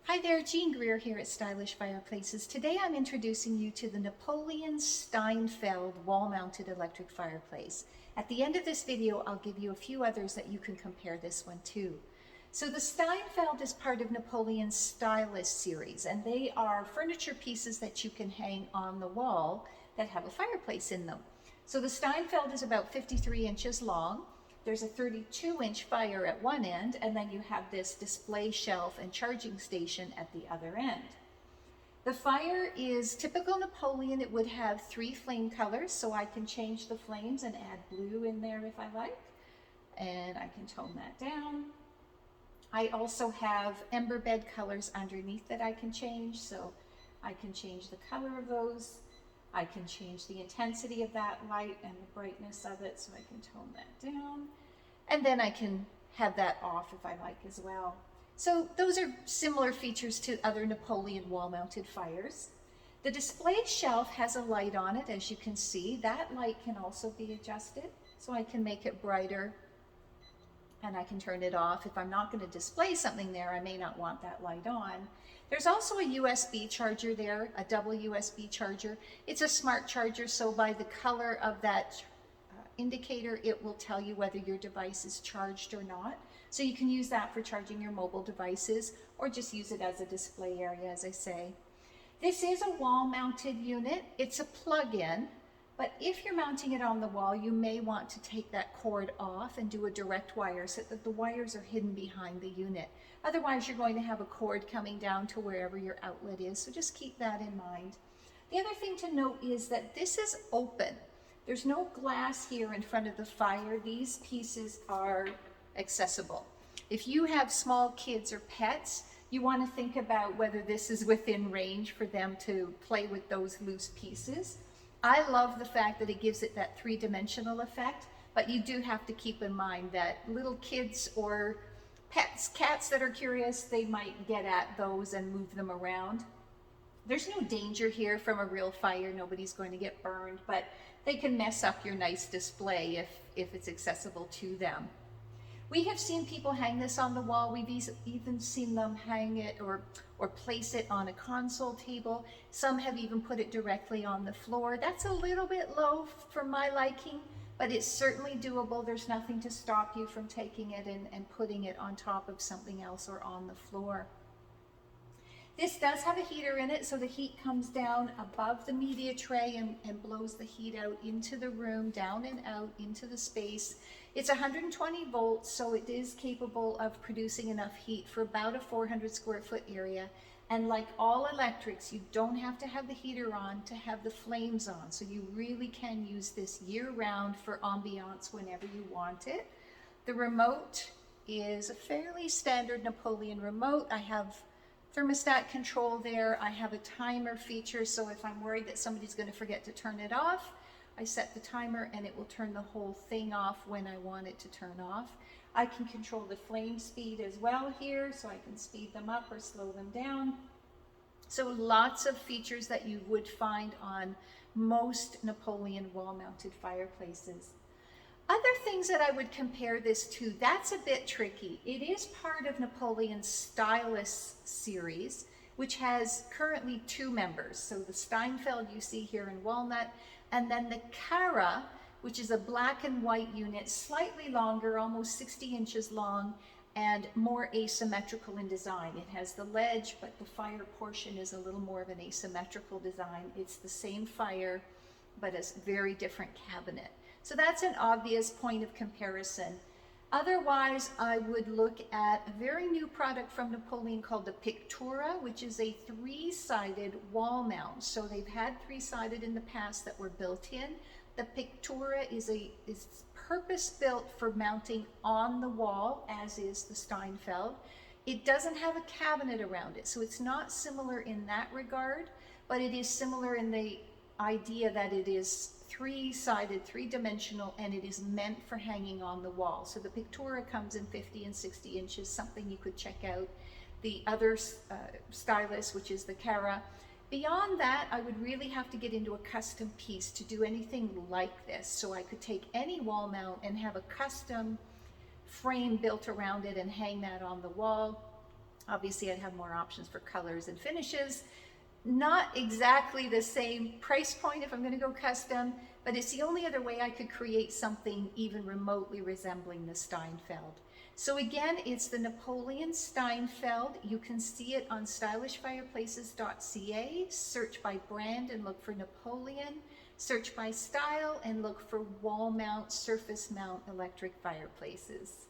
Hi there, Jean Greer here at Stylish Fireplaces. Today I'm introducing you to the Napoleon Steinfeld wall-mounted electric fireplace. At the end of this video, I'll give you a few others that you can compare this one to. So the Steinfeld is part of Napoleon's Stylish series, and they are furniture pieces that you can hang on the wall that have a fireplace in them. So the Steinfeld is about 53 inches long. There's a 32-inch fire at one end, and then you have this display shelf and charging station at the other end. The fire is typical Napoleon. It would have 3 flame colors, so I can change the flames and add blue in there if I like, and I can tone that down. I also have ember bed colors underneath that I can change, so I can change the color of those. I can change the intensity of that light and the brightness of it, so I can tone that down. And then I can have that off if I like as well. So those are similar features to other Napoleon wall-mounted fires. The display shelf has a light on it, as you can see. That light can also be adjusted, so I can make it brighter and I can turn it off. If I'm not going to display something there, I may not want that light on. There's also a USB charger there, a double USB charger. It's a smart charger, so by the color of that indicator, it will tell you whether your device is charged or not. So you can use that for charging your mobile devices or just use it as a display area, as I say. This is a wall-mounted unit. It's a plug-in, but if you're mounting it on the wall, you may want to take that cord off and do a direct wire so that the wires are hidden behind the unit. Otherwise, you're going to have a cord coming down to wherever your outlet is, so just keep that in mind. The other thing to note is that this is open. There's no glass here in front of the fire. These pieces are accessible. If you have small kids or pets, you want to think about whether this is within range for them to play with those loose pieces. I love the fact that it gives it that 3-dimensional effect, but you do have to keep in mind that little kids or pets, cats that are curious, they might get at those and move them around. There's no danger here from a real fire. Nobody's going to get burned, but they can mess up your nice display if it's accessible to them. We have seen people hang this on the wall. We've even seen them hang it or place it on a console table. Some have even put it directly on the floor. That's a little bit low for my liking, but it's certainly doable. There's nothing to stop you from taking it and putting it on top of something else or on the floor. This does have a heater in it, so the heat comes down above the media tray and blows the heat out into the room, down and out into the space. It's 120 volts, so it is capable of producing enough heat for about a 400 square foot area. And like all electrics, you don't have to have the heater on to have the flames on. So you really can use this year-round for ambiance whenever you want it. The remote is a fairly standard Napoleon remote. I have thermostat control there. I have a timer feature, so if I'm worried that somebody's going to forget to turn it off, I set the timer and it will turn the whole thing off when I want it to turn off. I can control the flame speed as well here, so I can speed them up or slow them down. So lots of features that you would find on most Napoleon wall-mounted fireplaces. Other things that I would compare this to, that's a bit tricky. It is part of Napoleon's Stylish series, which has currently 2 members. So the Steinfeld you see here in walnut, and then the Cara, which is a black and white unit, slightly longer, almost 60 inches long, and more asymmetrical in design. It has the ledge, but the fire portion is a little more of an asymmetrical design. It's the same fire, but a very different cabinet. So that's an obvious point of comparison. Otherwise, I would look at a very new product from Napoleon called the Pictura, which is a 3-sided wall mount. So they've had 3-sided in the past that were built in. The Pictura is purpose-built for mounting on the wall, as is the Steinfeld. It doesn't have a cabinet around it, so it's not similar in that regard, but it is similar in the idea that it is 3-sided, 3-dimensional, and it is meant for hanging on the wall. So the Pictura comes in 50 and 60 inches, something you could check out. The other Stylish, which is the Cara. Beyond that, I would really have to get into a custom piece to do anything like this. So I could take any wall mount and have a custom frame built around it and hang that on the wall. Obviously, I'd have more options for colors and finishes. Not exactly the same price point if I'm going to go custom, but it's the only other way I could create something even remotely resembling the Steinfeld. So again, it's the Napoleon Steinfeld. You can see it on stylishfireplaces.ca. Search by brand and look for Napoleon. Search by style and look for wall mount, surface mount electric fireplaces.